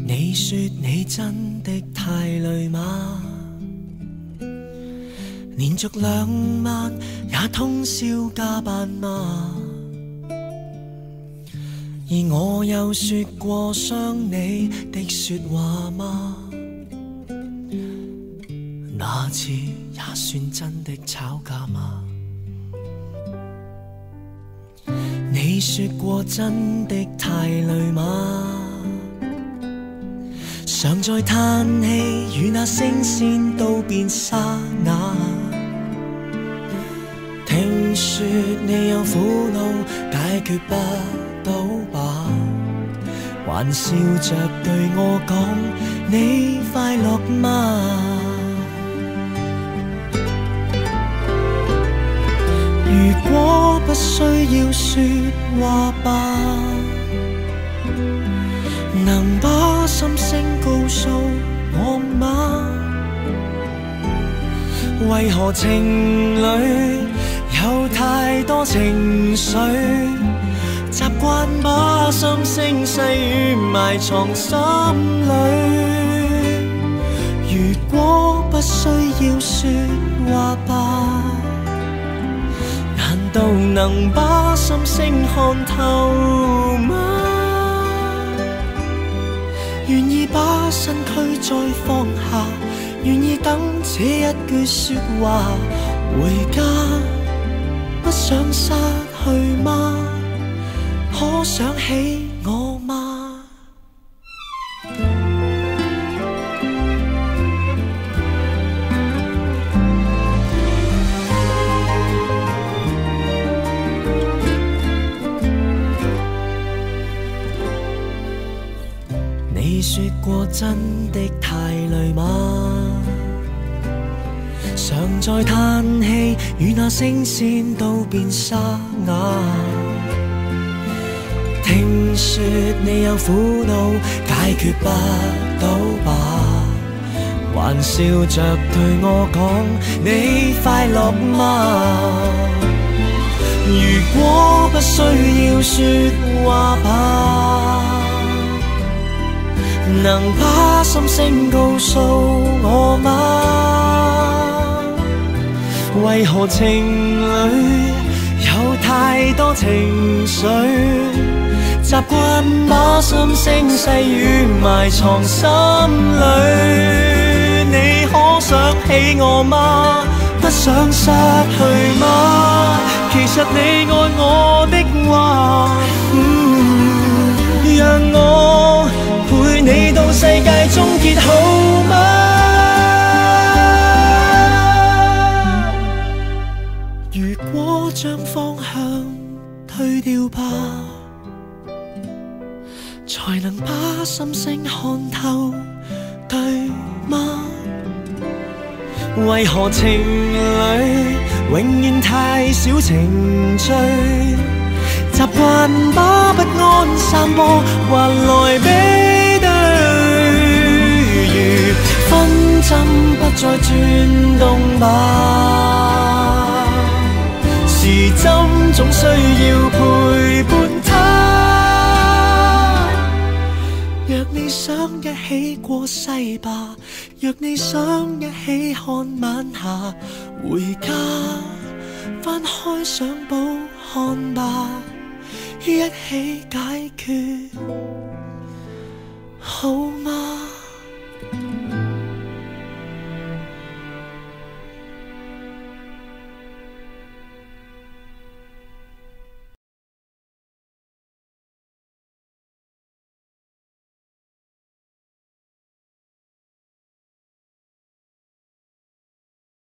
你說你真的太累嗎？連續2晚也通宵加班嗎？而我有說過傷你的說話嗎？那次也算真的吵架嗎？你說過真的太累嗎？常在嘆氣，與那聲線都變沙啞。聽說你有苦惱解決不到吧？還笑着對我講你快樂嗎？如果不需要說話吧，能把心聲告訴我嗎？為何情侶有太多情緒，習慣把心聲細語埋藏心裏。如果不需要說話吧，難道能把心聲看透嗎？願意把身軀再放下，願意等這一句說話回家。不想失去嗎？可想起我嗎？你說過真的太累嗎？常在嘆氣，與那聲線都變沙啞。聽說你有苦惱解決不到吧？還笑着對我講你快樂嗎？如果不需要說話吧，能把心聲告訴我嗎？為何情侶有太多情緒，習慣把心聲細語埋藏心裏。你可想起我嗎？不想失去嗎？其實你愛我的話，讓我陪你到世界終結好嗎？如果將方向退掉吧，才能把心聲看透，對嗎？為何情侶永遠太少情趣，習慣把不安散播，還來比對。如分針不再轉動吧，時針總需要陪伴他。若你想一起過世吧，若你想一起看晚霞，回家翻開相簿看吧，一起解決好嗎？